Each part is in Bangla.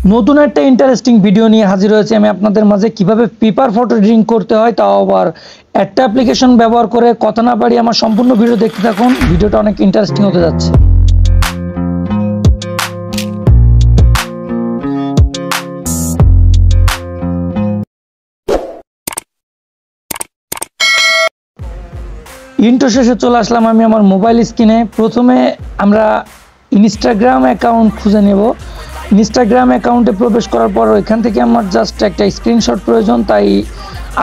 নতুন একটা ইন্টারেস্টিং ভিডিও নিয়ে হাজির হয়েছি আমি আপনাদের মাঝে। কিভাবে পেপার ফটো এডিটিং করতে হয়, তাও আবার একটা অ্যাপ্লিকেশন ব্যবহার করে। কথা না বাড়িয়ে আমার সম্পূর্ণ ভিডিও দেখতে থাকুন, ভিডিওটা অনেক ইন্টারেস্টিং হতে যাচ্ছে। ইন্ট্রো শেষে চলে আসলাম আমি আমার মোবাইল স্ক্রিনে। প্রথমে আমরা ইনস্টাগ্রাম অ্যাকাউন্ট খুঁজে নেব। ইনস্টাগ্রাম অ্যাকাউন্টে প্রবেশ করার পর এখান থেকে আমার জাস্ট একটা স্ক্রিনশট প্রয়োজন, তাই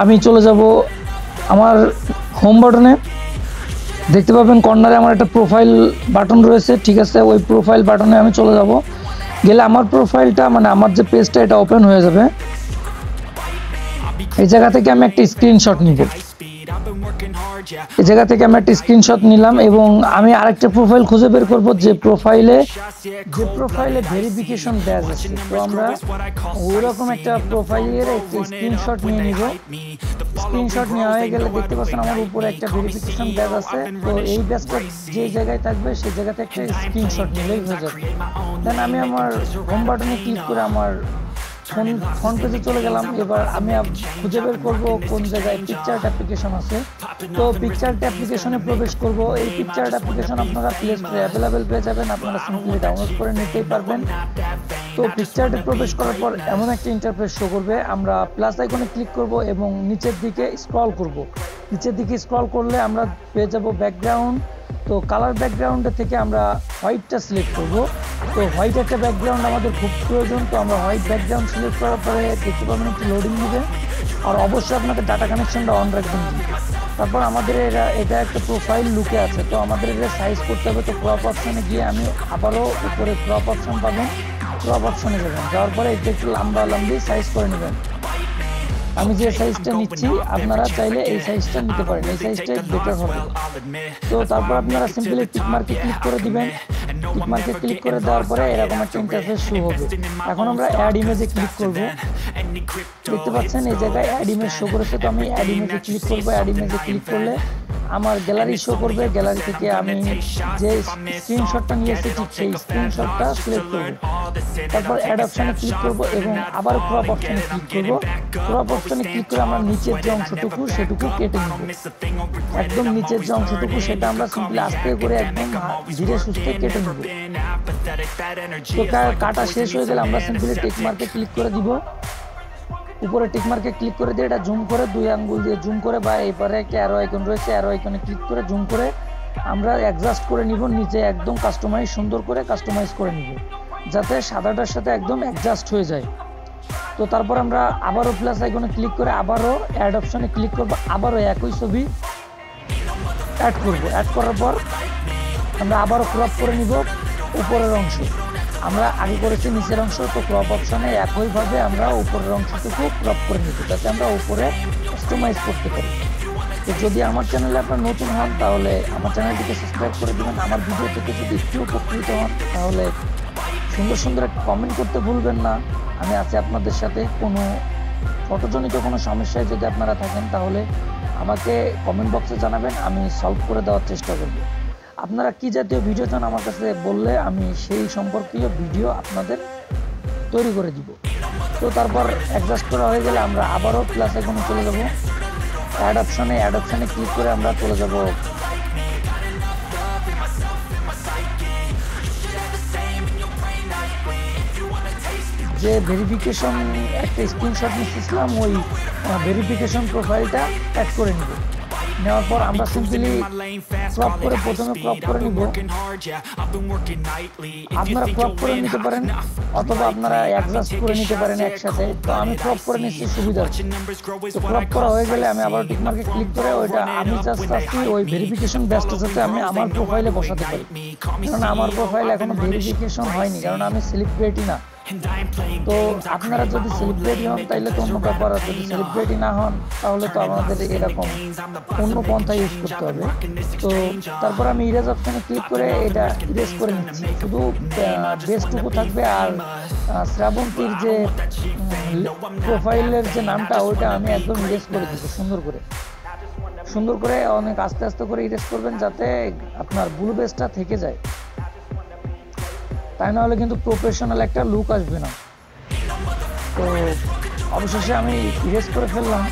আমি চলে যাব আমার হোম বাটনে। দেখতে পাবেন কর্নারে আমার একটা প্রোফাইল বাটন রয়েছে, ঠিক আছে? ওই প্রোফাইল বাটনে আমি চলে যাব। গেলে আমার প্রোফাইলটা মানে আমার যে পেজটা এটা ওপেন হয়ে যাবে। এই জায়গা থেকে আমি একটা স্ক্রিনশট নিব। এই জায়গা থেকে আমি একটা স্ক্রিনশট নিলাম এবং আমি আরেকটা প্রোফাইল খুঁজে বের করব যে প্রোফাইলে ভেরিফিকেশন ব্যাজ আছে। তো আমরা ওইরকম একটা প্রোফাইলের একটা স্ক্রিনশট নিয়ে নিব। স্ক্রিনশট নেওয়া হয়ে গেলে দেখতে পাচ্ছেন আমার উপরে একটা ভেরিফিকেশন ব্যাজ আছে। তো এই ব্যাজটা যে জায়গায় থাকবে সেই জায়গাতে একটা স্ক্রিনশট নিলেই হয়ে যাবে। দেন আমি আমার হোম বাটনে ক্লিক করে আমার ফ্রন্ট পেজে চলে গেলাম। এবার আমি খুঁজে বের করবো কোন জায়গায় PicsArt অ্যাপ্লিকেশন আছে। তো PicsArt অ্যাপ্লিকেশনে প্রবেশ করব। এই PicsArt অ্যাপ্লিকেশন আপনারা প্লে স্টোরে অ্যাভেলেবেল পেয়ে যাবেন, আপনারা সিম্পলি ডাউনলোড করে নিতেই পারবেন। তো PicsArt-এ প্রবেশ করার পর এমন একটা ইন্টারফেস শো করবে। আমরা প্লাস আইকনে ক্লিক করব এবং নিচের দিকে স্ক্রল করব। নিচের দিকে স্ক্রল করলে আমরা পেয়ে যাব ব্যাকগ্রাউন্ড। তো কালার ব্যাকগ্রাউন্ডে থেকে আমরা হোয়াইটটা সিলেক্ট করব। তো হোয়াইট একটা ব্যাকগ্রাউন্ড আমাদের খুব প্রয়োজন। তো আমরা হোয়াইট ব্যাকগ্রাউন্ড সিলেক্ট করার পরে দেখতে পাবেন একটু লোডিং দিবে, আর অবশ্যই আপনাদের ডাটা কানেকশনটা অন রাখবেন। তারপর আমাদের এটা একটা প্রোফাইল লুকে আছে, তো আমাদের এটা সাইজ করতে হবে। তো ক্রপ অপশনে গিয়ে আমি আবারও উপরে ক্রপ অপশন পাবেন, ক্রপ অপশনে যাবেন। যাওয়ার পরে এটা একটু লম্বি সাইজ করে নেবেন। আমি যে সাইজটা নিচ্ছি আপনারা চাইলে এই সাইজটা নিতে পারেন, এই সাইজটাই বেটার হবে। তো তারপর আপনারা সিম্পলি টিক মার্কে ক্লিক করে দিবেন। টিক মার্কে ক্লিক করে দেওয়ার পরে এরকম একটা ইন্টারফেস শো হবে। এখন আমরা অ্যাড ইমেজে ক্লিক করব। দেখতে পাচ্ছেন এই জায়গায় অ্যাড ইমেজ শো করেছে, তো আমি অ্যাড ইমেজে ক্লিক করব। অ্যাড ইমেজে ক্লিক করলে আমার গ্যালারি শো করবে। গ্যালারি থেকে আমি যে স্ক্রিনশটটা নিয়েছি ঠিক সেই স্ক্রিনশটটা সিলেক্ট করব। তারপর অ্যাড অপশানে ক্লিক করব এবং আবার ক্রপ অপশানে ক্লিক করব। ক্রপ অপশানে ক্লিক করে আমরা নিচের যে অংশটুকু সেটুকু কেটে নেব। একদম নিচের যে অংশটুকু সেটা আমরা সিম্পলি আস্তে করে একদম ধীরে সুস্থে কেটে নেব। তো কাটা শেষ হয়ে গেলে আমরা সিম্পলি টিক মার্কে ক্লিক করে দিব। উপরে টিক মার্কে ক্লিক করে দিয়ে এটা জুম করে 2 আঙ্গুল দিয়ে জুম করে, বা এবারে একটা অ্যারো আইকন রয়েছে, অ্যারো আইকনে ক্লিক করে জুম করে আমরা অ্যাডজাস্ট করে নিব। নিচে একদম কাস্টমাইজ সুন্দর করে কাস্টমাইজ করে নিব যাতে সাদাটার সাথে একদম অ্যাডজাস্ট হয়ে যায়। তো তারপর আমরা আবারও প্লাস আইকনে ক্লিক করে আবারও অ্যাড অপশনে ক্লিক করব। আবারও একই ছবি অ্যাড করব। অ্যাড করার পর আমরা আবারও ক্রপ করে নিব উপরের অংশ। আমরা আগে করেছি নিচের অংশ, তো ক্রপ অপশনে একইভাবে আমরা উপরের অংশটুকু ক্রপ করে নিব যাতে আমরা উপরে কাস্টমাইজ করতে পারি। তো যদি আমার চ্যানেলে আপনার নতুন হন তাহলে আমার চ্যানেলটিকে সাবস্ক্রাইব করে দেবেন। আমার ভিডিও থেকে যদি একটু উপকৃত হন তাহলে সুন্দর সুন্দর একটা কমেন্ট করতে ভুলবেন না। আমি আছি আপনাদের সাথে। কোনো ফটোজনিত কোনো সমস্যায় যদি আপনারা থাকেন তাহলে আমাকে কমেন্ট বক্সে জানাবেন, আমি সলভ করে দেওয়ার চেষ্টা করব। আপনারা কি জাতীয় ভিডিও চান আমার কাছে বললে আমি সেই সম্পর্কীয় ভিডিও আপনাদের তৈরি করে দিব। তো তারপর অ্যাডজাস্ট করা হয়ে গেলে আমরা আবারও প্লাস আইকনে চলে যাব। অ্যাড অপশনে ক্লিক করে আমরা চলে যাব যে ভেরিফিকেশন একটা স্ক্রিনশট নিচ্ছিলাম, ওই ভেরিফিকেশন প্রোফাইলটা অ্যাড করে নিব। নেওয়ার পর আমরা সিম্পলি ক্রপ করে প্রথমে ক্রপ করে নিব। আপনারা ক্রপ করে নিতে পারেন অথবা আপনারা অ্যাডজাস্ট করে নিতে পারেন একসাথে। তো আমি ক্রপ করে নিচ্ছি সুবিধা। তো ক্রপ করা হয়ে গেলে আমি আবার টিক মার্কে ক্লিক করে ওইটা আমি জাস্ট আসছি ওই ভেরিফিকেশন ব্যাচটা যাতে আমি আমার প্রোফাইলে বসাতে পারি, কারণ আমার প্রোফাইল এখনো ভেরিফিকেশন হয়নি, কারণ আমি সেলিব্রিটি না। তো আপনারা যদি সেলিব্রিটি হন তাইলে তো অন্য ব্যাপার, যদি সেলিব্রিটি না হন তাহলে তো আমাদের এরকম অন্য পন্থা ইউজ করতে হবে। তো তারপর আমি ইরেজ অপশনে ক্লিক করে এটা ইরেজ করে নিচ্ছি। শুধু বেসটুকু থাকবে, আর শ্রাবন্তীর যে প্রোফাইলের যে নামটা ওইটা আমি একদম ইরেজ করে দিচ্ছি সুন্দর করে অনেক আস্তে আস্তে করে ইরেজ করবেন যাতে আপনার ব্লু বেসটা থেকে যায়, তাই না হলে কিন্তু প্রফেশনাল একটা লুক আসবে না। তো অবশেষে আমি ইরেজ করে ফেললাম।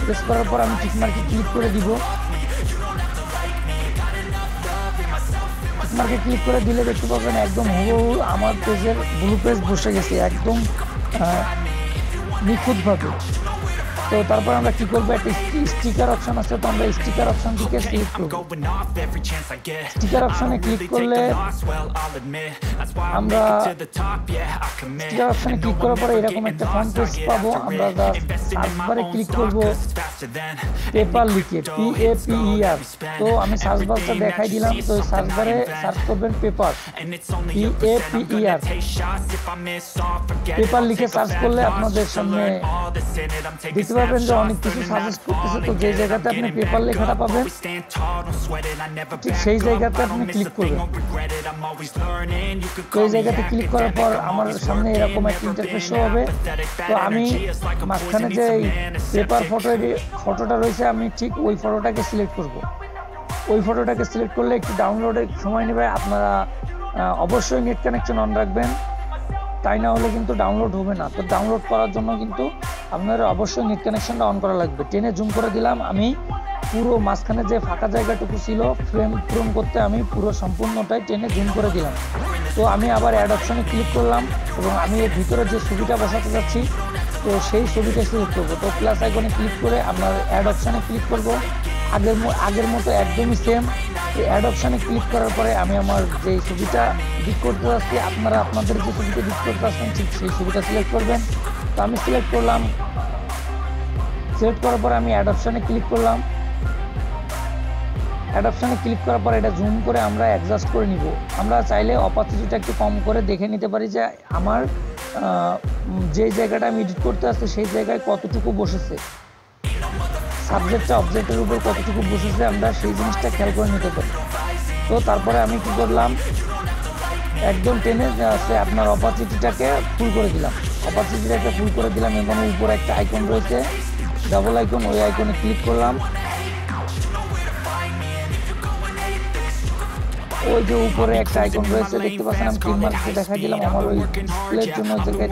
ইরেজ করার পর আমি টিক মার্কে ক্লিক করে দিব। টিক মার্কে ক্লিক করে দিলে দেখতে পাবেন একদম হুবহু আমার পেজের ব্লু পেজ বসে গেছে একদম নিখুঁতভাবে। তো তারপর আমরা কি করবো, একটা স্টিকার অপশন আছে, তো আমরা স্টিকার অপশন থেকে সিলেক্ট করব। স্টিকার অপশনে ক্লিক করলে আমরা স্টিকার অপশনে ক্লিক করার পরে এরকম একটা ফন্ট পেজ পাবো। আমরা সার্চ বারে ক্লিক করব পেপার লিখে, PAPER। তো আমি সার্চ বারটা দেখাই দিলাম। তো সার্চ বারে সার্চ করবেন পেপার, PAPER। পেপার লিখে সার্চ করলে আপনাদের সামনে দেখতে পাবেন যে অনেক কিছু সাজেস্ট করতেছে। তো যে জায়গাতে আপনি পেপার লেখাটা পাবেন ঠিক সেই জায়গাতে আপনি ক্লিক করবেন। তো এই জায়গাতে ক্লিক করার পর আমার সামনে এরকম একটা ইন্টারফেস শো হবে। তো আমি মাঝখানে যে পেপার ফটোটা রয়েছে আমি ঠিক ওই ফটোটাকে সিলেক্ট করব। ওই ফটোটাকে সিলেক্ট করলে একটু ডাউনলোডের সময় নেবে। আপনারা অবশ্যই নেট কানেকশন অন রাখবেন, তাই না হলে কিন্তু ডাউনলোড হবে না। তো ডাউনলোড করার জন্য কিন্তু আপনারা অবশ্যই নেট কানেকশনটা অন করা লাগবে। টেনে জুম করে দিলাম। আমি পুরো মাঝখানে যে ফাঁকা জায়গাটুকু ছিল ফ্রেম পূরণ করতে আমি পুরো সম্পূর্ণটাই টেনে জুম করে দিলাম। তো আমি আবার অ্যাড অপশনে ক্লিক করলাম এবং আমি এর ভিতরে যে ছবিটা বসাতে যাচ্ছি তো সেই ছবিটা সিলেক্ট করবো। তো প্লাস আইকনে ক্লিক করে আপনার অ্যাড অপশনে ক্লিক করব। আগের মতো একদমই সেম। এই অ্যাড অপশনে ক্লিক করার পরে আমি আমার যে ছবিটা এডিট করতে যাচ্ছি আপনারা আপনাদের যে ছবিটা এডিট করতে আসছেন ঠিক সেই ছবিটা সিলেক্ট করবেন। তো আমি সিলেক্ট করলাম। সিলেক্ট করার পরে আমি অ্যাড অপশনে ক্লিক করলাম। অ্যাড অপশনে ক্লিক করার পর এটা জুম করে আমরা অ্যাডজাস্ট করে নিব। আমরা চাইলে অপাসিটিটা একটু কম করে দেখে নিতে পারি যে আমার যে জায়গাটা আমি এডিট করতে আসছি সেই জায়গায় কতটুকু বসেছে, সাবজেক্টটা অবজেক্টের উপর কতটুকু বসেছে আমরা সেই জিনিসটা খেয়াল করে নিতে পারি। তো তারপরে আমি কি করলাম, একদম টেনে আপনার অপাসিটিটাকে ফুল করে দিলাম। অপাসিটিটাকে ফুল করে দিলাম এবং উপরে একটা আইকন রয়েছে ডাবল আইকন, ওই আইকনে ক্লিক করলাম। ওই যে উপরে একটা আইকন রয়েছে দেখতে পাচ্ছেন, আমি টিক মার্কে দেখাই দিলাম। আমার ওই ডিসপ্লের জন্য জায়গায়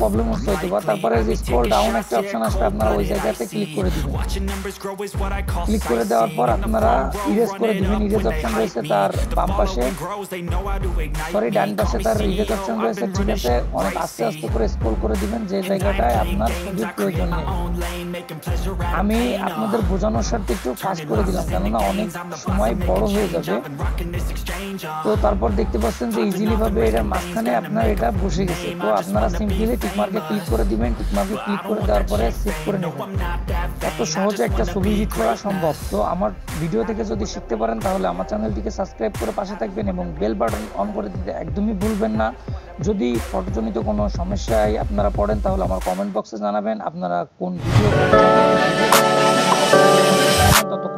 প্রবলেম হচ্ছে হয়তো বা। তারপরে যে স্ক্রল ডাউন একটা অপশন আসবে আপনারা ওই জায়গাতে ক্লিক করে দিবেন। ক্লিক করে দেওয়ার পর আপনারা ইরেজ করে দিবেন। ইরেজ অপশন রয়েছে তার বাম পাশে, ডান পাশে তার ইরেজ অপশন রয়েছে, ঠিক আছে। অনেক আস্তে আস্তে করে স্ক্রল করে দিবেন যে জায়গাটায় আপনার ছবির প্রয়োজন নেই। আমি আপনাদের বোঝানোর স্বার্থে একটু ফাস্ট করে দিলাম, কেননা অনেক সময় বড় হয়ে যাবে। তো তারপর দেখতে পাচ্ছেন যে ইজিলি ভাবে এটার মাঝখানে আপনার এটা বসে গেছে। তো আপনারা সিম্পলি টিক মার্কে ক্লিক করে দিবেন। টিক মার্কে ক্লিক করে দেওয়ার পরে সেভ করে নেবেন। এত সহজে একটা ছবি এডিট করা সম্ভব। তো আমার ভিডিও থেকে যদি শিখতে পারেন তাহলে আমার চ্যানেলটিকে সাবস্ক্রাইব করে পাশে থাকবেন এবং বেল বাটন অন করে দিতে একদমই ভুলবেন না। যদি ফটোজনিত কোনো সমস্যায় আপনারা পড়েন তাহলে আমার কমেন্ট বক্সে জানাবেন আপনারা কোন ভিডিও ততক্ষণ